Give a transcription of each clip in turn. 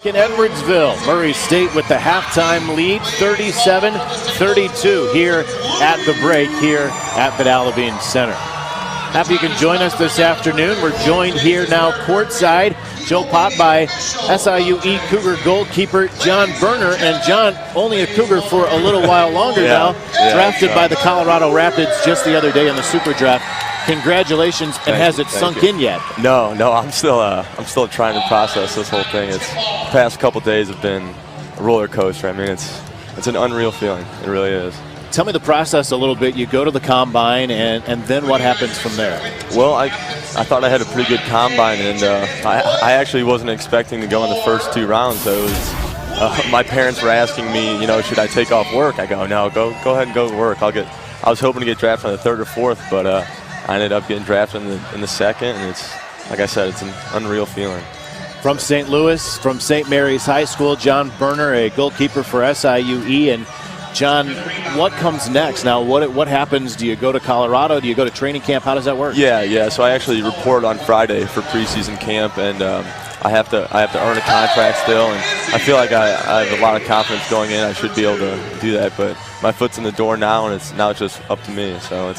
In Edwardsville, Murray State with the halftime lead, 37-32 here at the break here at Vidalabine Center. Happy you can join us this afternoon. We're joined here now courtside, Joe Pott, by SIUE Cougar goalkeeper John Berner. And John, only a Cougar for a little while longer now, drafted by the Colorado Rapids just the other day in the Super Draft. Congratulations, and has it sunk in yet? No, I'm still trying to process this whole thing. The past couple days have been a roller coaster. I mean, it's an unreal feeling. It really is. Tell me the process a little bit. You go to the combine, and then what happens from there? Well, I thought I had a pretty good combine, and I actually wasn't expecting to go in the first 2 rounds. So it was, my parents were asking me, should I take off work? I go, no, go ahead and go to work. I was hoping to get drafted in the 3rd or 4th, but I ended up getting drafted in the 2nd, and it's, like I said, it's an unreal feeling. From St. Louis, from St. Mary's High School, John Berner, a goalkeeper for SIUE. And John, what comes next? Now, what happens? Do you go to Colorado? Do you go to training camp? How does that work? Yeah. So I actually report on Friday for preseason camp, and I have to earn a contract still, and I feel like I have a lot of confidence going in. I should be able to do that, but my foot's in the door now, and it's just up to me. So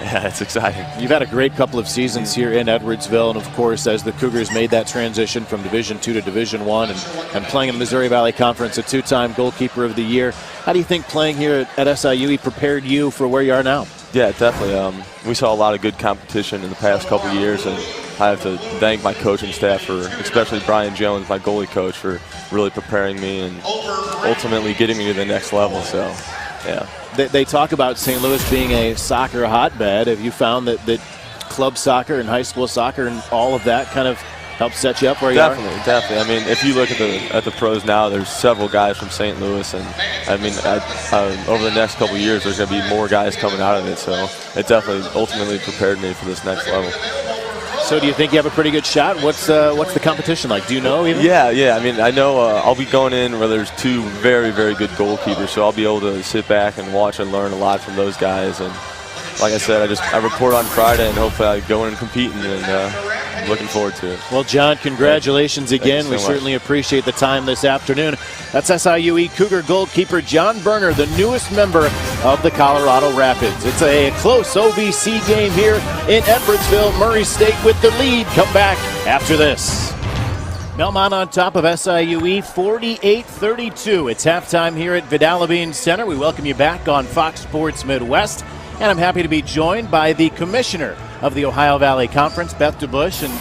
it's exciting. You've had a great couple of seasons here in Edwardsville, and of course, as the Cougars made that transition from Division II to Division I and playing in the Missouri Valley Conference, a 2-time goalkeeper of the year. How do you think playing here at SIUE prepared you for where you are now? Yeah, definitely. We saw a lot of good competition in the past couple of years, and I have to thank my coaching staff, especially Brian Jones, my goalie coach, for really preparing me and ultimately getting me to the next level. So, yeah. They talk about St. Louis being a soccer hotbed. Have you found that club soccer and high school soccer and all of that kind of helped set you up where you are? Definitely. I mean, if you look at the pros now, there's several guys from St. Louis, and I mean, over the next couple of years, there's going to be more guys coming out of it. So it definitely ultimately prepared me for this next level. So do you think you have a pretty good shot? What's the competition like? Do you know even? Yeah. I mean, I know I'll be going in where there's 2 very, very good goalkeepers, so I'll be able to sit back and watch and learn a lot from those guys. And like I said, I report on Friday, and hopefully I go in and compete, and I'm looking forward to it. Well, John, congratulations again. We certainly appreciate the time this afternoon. That's SIUE Cougar goalkeeper John Berner, the newest member of the Colorado Rapids. It's a close OVC game here in Edwardsville. Murray State with the lead. Come back after this. Belmont on top of SIUE, 48-32. It's halftime here at Vidalabine Center. We welcome you back on Fox Sports Midwest. And I'm happy to be joined by the commissioner of the Ohio Valley Conference, Beth DeBusch. And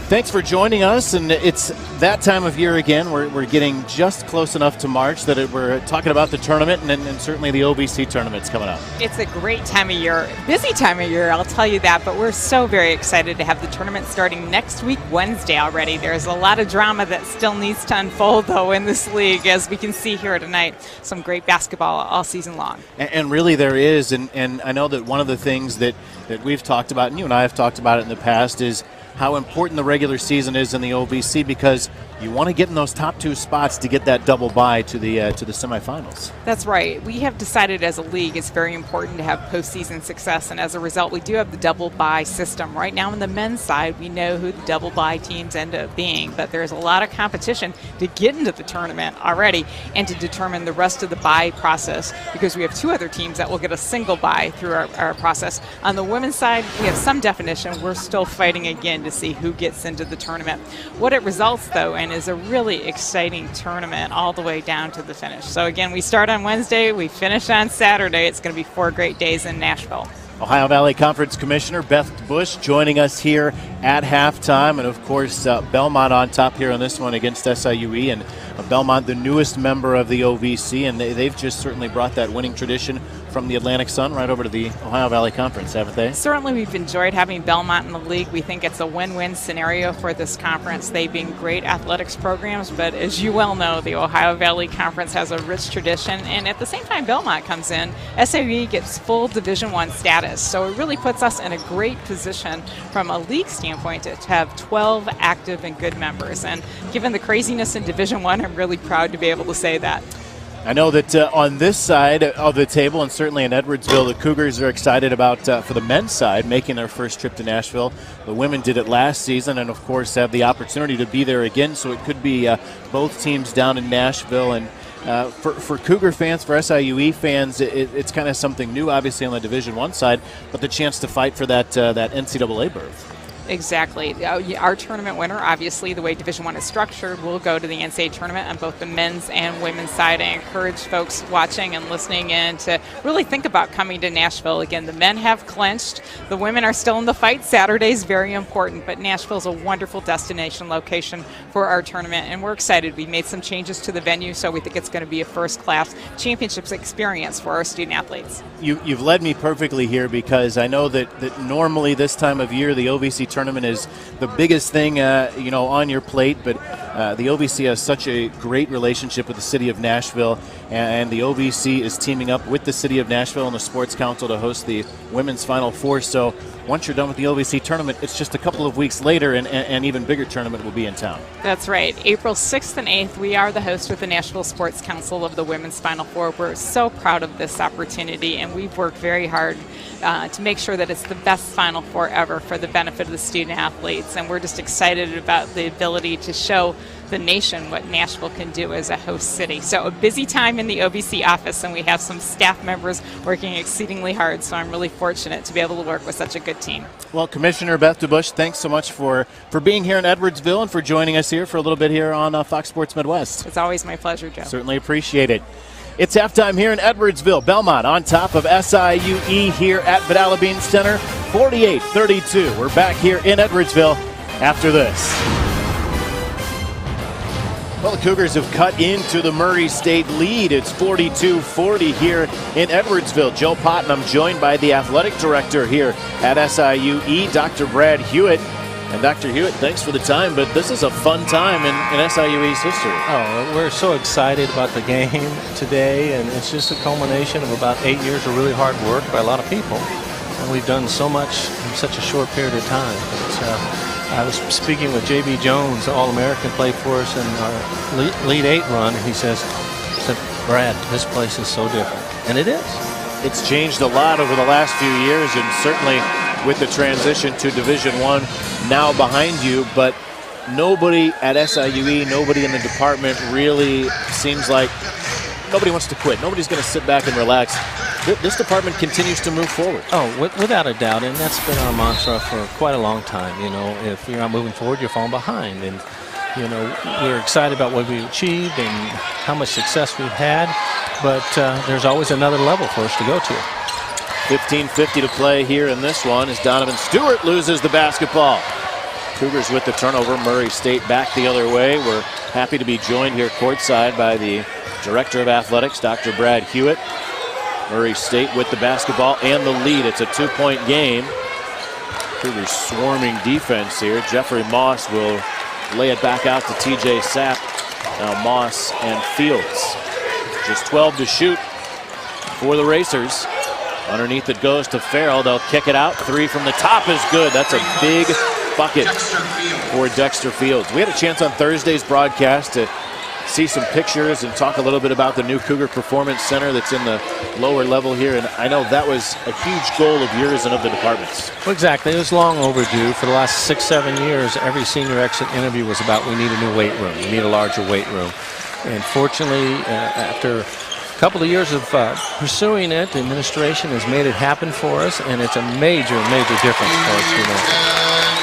thanks for joining us. And it's that time of year again. We're getting just close enough to March that we're talking about the tournament and certainly the OVC tournament's coming up. It's a great time of year, busy time of year, I'll tell you that. But we're so very excited to have the tournament starting next week, Wednesday already. There's a lot of drama that still needs to unfold, though, in this league, as we can see here tonight. Some great basketball all season long. And really there is. And I know that one of the things that we've talked about, and you and I have talked about it in the past, is how important the regular season is in the OVC, because you want to get in those top 2 spots to get that double bye to the semifinals. That's right. We have decided as a league it's very important to have postseason success, and as a result, we do have the double bye system. Right now on the men's side, we know who the double bye teams end up being, but there's a lot of competition to get into the tournament already and to determine the rest of the bye process, because we have 2 other teams that will get a single bye through our process. On the women's side, we have some definition. We're still fighting again to see who gets into the tournament. What it results, though, in is a really exciting tournament all the way down to the finish. So again, we start on Wednesday, we finish on Saturday. It's going to be 4 great days in Nashville. Ohio Valley Conference Commissioner Beth DeBusch joining us here at halftime. And of course, Belmont on top here on this one against SIUE. And Belmont, the newest member of the OVC, and they've just certainly brought that winning tradition from the Atlantic Sun right over to the Ohio Valley Conference, haven't they? Certainly, we've enjoyed having Belmont in the league. We think it's a win-win scenario for this conference. They've been great athletics programs, but as you well know, the Ohio Valley Conference has a rich tradition, and at the same time Belmont comes in, SIUE gets full Division I status. So it really puts us in a great position from a league standpoint to have 12 active and good members. And given the craziness in Division I, I'm really proud to be able to say that. I know that on this side of the table, and certainly in Edwardsville, the Cougars are excited about, for the men's side, making their first trip to Nashville. The women did it last season and, of course, have the opportunity to be there again, so it could be both teams down in Nashville. And for Cougar fans, for SIUE fans, it's kind of something new, obviously, on the Division I side, but the chance to fight for that NCAA berth. Exactly. Our tournament winner, obviously, the way Division I is structured, will go to the NCAA tournament on both the men's and women's side. I encourage folks watching and listening in to really think about coming to Nashville. Again, the men have clinched. The women are still in the fight. Saturday is very important, but Nashville is a wonderful destination location for our tournament, and we're excited. We made some changes to the venue, so we think it's going to be a first-class championships experience for our student athletes. You've led me perfectly here, because I know that normally this time of year, the OVC tournament is the biggest thing on your plate, but the OVC has such a great relationship with the city of Nashville, and the OVC is teaming up with the city of Nashville and the Sports Council to host the Women's Final Four. So once you're done with the OVC tournament, it's just a couple of weeks later, and an even bigger tournament will be in town. That's right. April 6th and 8th, we are the host with the Nashville Sports Council of the Women's Final Four. We're so proud of this opportunity, and we've worked very hard to make sure that it's the best Final Four ever for the benefit of the student athletes. And we're just excited about the ability to show the nation what Nashville can do as a host city. So a busy time in the OVC office, and we have some staff members working exceedingly hard, so I'm really fortunate to be able to work with such a good team. Well, Commissioner Beth DeBusch, thanks so much for being here in Edwardsville and for joining us here for a little bit here on Fox Sports Midwest. It's always my pleasure, Joe. Certainly appreciate it. It's halftime here in Edwardsville. Belmont on top of SIUE here at Vidal-Abin Center, 48-32. We're back here in Edwardsville after this. Well, the Cougars have cut into the Murray State lead. It's 42-40 here in Edwardsville. Joe Pott, and I'm joined by the athletic director here at SIUE, Dr. Brad Hewitt. And Dr. Hewitt, thanks for the time, but this is a fun time in SIUE's history. Oh, we're so excited about the game today, and it's just a culmination of about 8 years of really hard work by a lot of people. And we've done so much in such a short period of time. I was speaking with J.B. Jones, the All-American, played for us in our Elite 8 run, and he said, Brad, this place is so different. And it is. It's changed a lot over the last few years, and certainly with the transition to Division I now behind you, but nobody at SIUE, nobody in the department really seems like nobody wants to quit. Nobody's going to sit back and relax. This department continues to move forward. Oh, without a doubt, and that's been our mantra for quite a long time. You know, if you're not moving forward, you're falling behind. And, you know, we're excited about what we've achieved and how much success we've had, but there's always another level for us to go to. 15:50 to play here in this one as Donovan Stewart loses the basketball. Cougars with the turnover. Murray State back the other way. We're happy to be joined here courtside by the Director of Athletics, Dr. Brad Hewitt. Murray State with the basketball and the lead. It's a 2-point game. Cougars swarming defense here. Jeffrey Moss will lay it back out to TJ Sapp. Now Moss and Fields. Just 12 to shoot for the Racers. Underneath it goes to Farrell. They'll kick it out. 3 from the top is good. That's a big bucket for Dexter Fields. We had a chance on Thursday's broadcast to see some pictures and talk a little bit about the new Cougar Performance Center that's in the lower level here. And I know that was a huge goal of yours and of the department's. Well, exactly. It was long overdue. For the last 6-7 years, every senior exit interview was about, we need a new weight room. We need a larger weight room. And fortunately, after a couple of years of pursuing it, the administration has made it happen for us, and it's a major, major difference for us. You know.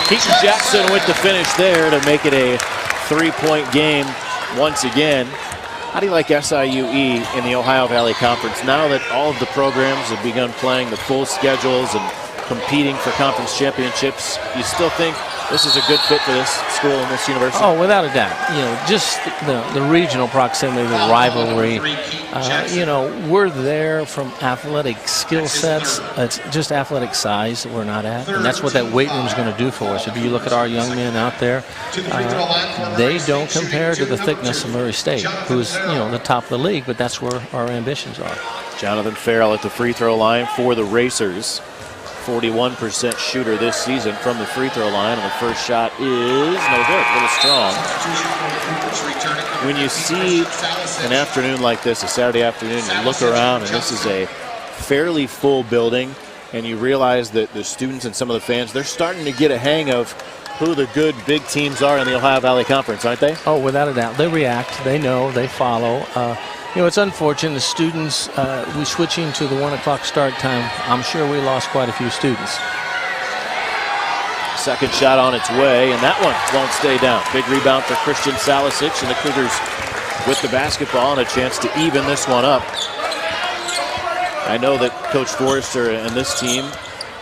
Keaton Jackson with the finish there to make it a 3-point game once again. How do you like SIUE in the Ohio Valley Conference now that all of the programs have begun playing the full schedules and competing for conference championships? You still think this is a good fit for this school and this university? Oh, without a doubt. You know, just the regional proximity, the rivalry. You know, we're there from athletic skill sets. It's just athletic size that we're not at, and that's what that weight room is going to do for us. If you look at our young men out there, they don't compare to the thickness of Murray State, who's, you know, the top of the league, but that's where our ambitions are. Jonathan Farrell at the free throw line for the Racers. 41% shooter this season from the free throw line, and the first shot is no good, a little strong. When you see an afternoon like this, a Saturday afternoon, you look around and this is a fairly full building, and you realize that the students and some of the fans, they're starting to get a hang of who the good big teams are in the Ohio Valley Conference, aren't they? Oh, without a doubt. They react, they know, they follow. You know, it's unfortunate the students, we switching to the 1 o'clock start time, I'm sure we lost quite a few students. Second shot on its way, and that one won't stay down. Big rebound for Christian Salisic, and the Cougars with the basketball and a chance to even this one up. I know that Coach Forrester and this team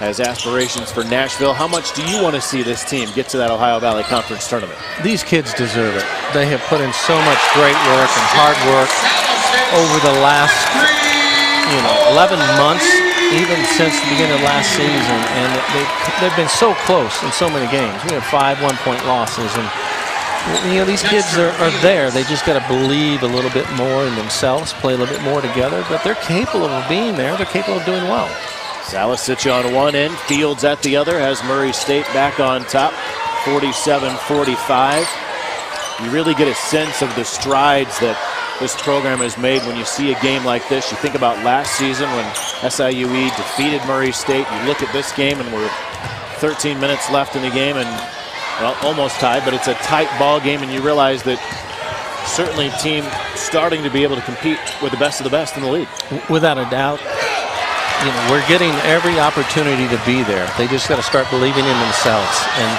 has aspirations for Nashville. How much do you want to see this team get to that Ohio Valley Conference tournament? These kids deserve it. They have put in so much great work and hard work over the last, 11 months, even since the beginning of last season, and they've been so close in so many games. We have 5 one-point losses, and these kids are there. They just got to believe a little bit more in themselves, play a little bit more together, but they're capable of being there. They're capable of doing well. Salisic on one end, Fields at the other, has Murray State back on top, 47-45. You really get a sense of the strides that this program has made when you see a game like this. You think about last season when SIUE defeated Murray State. You look at this game and we're 13 minutes left in the game and, well, almost tied, but it's a tight ball game, and you realize that certainly a team starting to be able to compete with the best of the best in the league. Without a doubt. We're getting every opportunity to be there. They just got to start believing in themselves. And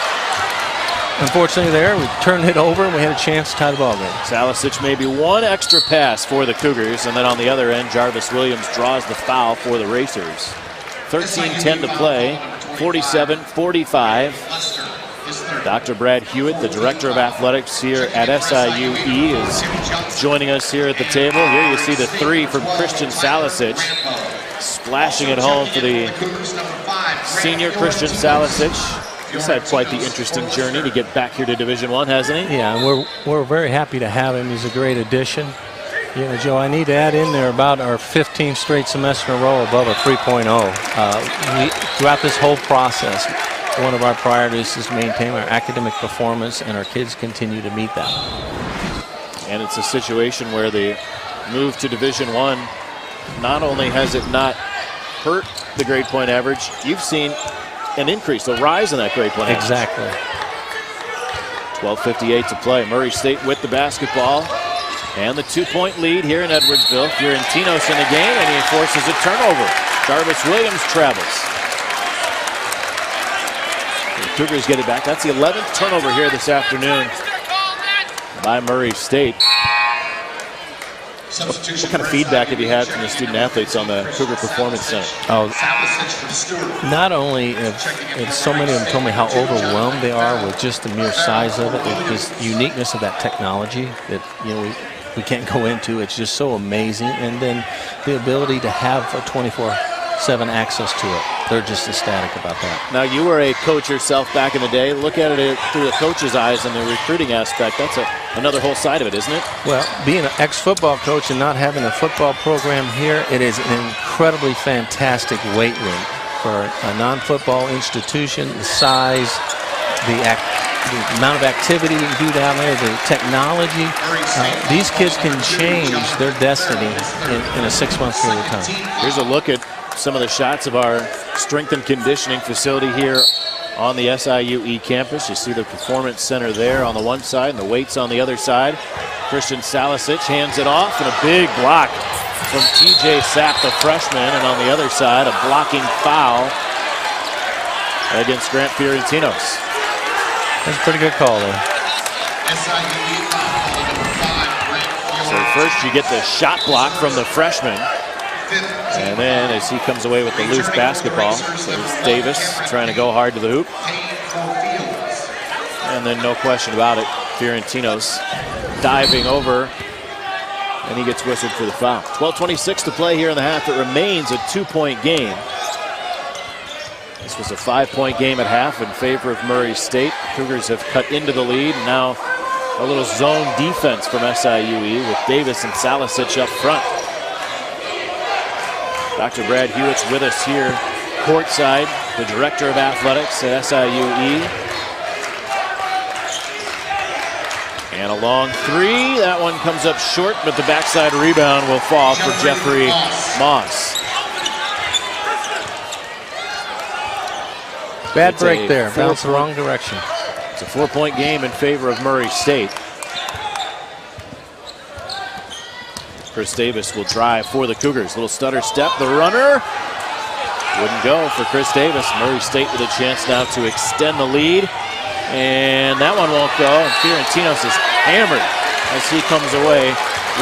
unfortunately we turned it over and we had a chance to tie the ball game. Salisic maybe one extra pass for the Cougars, and then on the other end, Jarvis Williams draws the foul for the Racers. 13-10 to play, 47-45. Dr. Brad Hewitt, the Director of Athletics here at SIUE, is joining us here at the table. Here you see the three from Christian Salisic. Splashing it home for the senior Christian Salisic. He's had quite the interesting journey to get back here to Division I, hasn't he? Yeah, and we're very happy to have him. He's a great addition. Joe, I need to add in there about our 15th straight semester in a row above a 3.0. Throughout this whole process, one of our priorities is to maintain our academic performance, and our kids continue to meet that. And it's a situation where the move to Division I, not only has it not hurt the grade point average, you've seen an increase, a rise in that grade point average. Exactly. 12:58 to play. Murray State with the basketball and the 2-point lead here in Edwardsville. Fiorentinos in the game, and he forces a turnover. Jarvis Williams travels. The Cougars get it back. That's the 11th turnover here this afternoon by Murray State. What kind of feedback have you had from the student athletes on the Cougar Performance Center? Oh, not only have so many of them told me how overwhelmed they are with just the mere size of it, this uniqueness of that technology that we can't go into. It's just so amazing, and then the ability to have a 24/7 access to it. They're just ecstatic about that. Now, you were a coach yourself back in the day. Look at it through the coach's eyes and the recruiting aspect. That's another whole side of it, isn't it? Well, being an ex-football coach and not having a football program here, it is an incredibly fantastic weight room for a non-football institution. The size, the amount of activity we can do down there, the technology. These kids can change their destiny in a 6-month period of time. Here's a look at some of the shots of our strength and conditioning facility here on the SIUE campus. You see the Performance Center there on the one side and the weights on the other side. Christian Salisic hands it off, and a big block from TJ Sapp, the freshman, and on the other side, a blocking foul against Grant Fiorentinos. That's a pretty good call there. So first you get the shot block from the freshman, and then as he comes away with the loose basketball, there's Davis trying to go hard to the hoop. And then no question about it, Fiorentinos diving over, and he gets whistled for the foul. 12:26 to play here in the half. It remains a 2-point game. This was a 5-point game at half in favor of Murray State. Cougars have cut into the lead, and now a little zone defense from SIUE with Davis and Salisic up front. Dr. Brad Hewitt's with us here courtside. the director of athletics at SIUE. And a long three. That one comes up short, but the backside rebound will fall for Jeffrey Moss. Bad break there. Bounced the wrong direction. It's a 4-point game in favor of Murray State. Chris Davis will drive for the Cougars. Little stutter step. The runner wouldn't go for Chris Davis. Murray State with a chance now to extend the lead. And that one won't go. And Fiorentinos is hammered as he comes away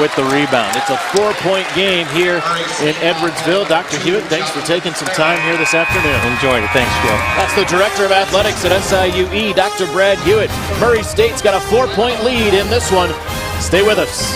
with the rebound. It's a 4-point game here in Edwardsville. Dr. Hewitt, thanks for taking some time here this afternoon. Enjoyed it. Thanks, Joe. That's the director of athletics at SIUE, Dr. Brad Hewitt. Murray State's got a 4-point lead in this one. Stay with us.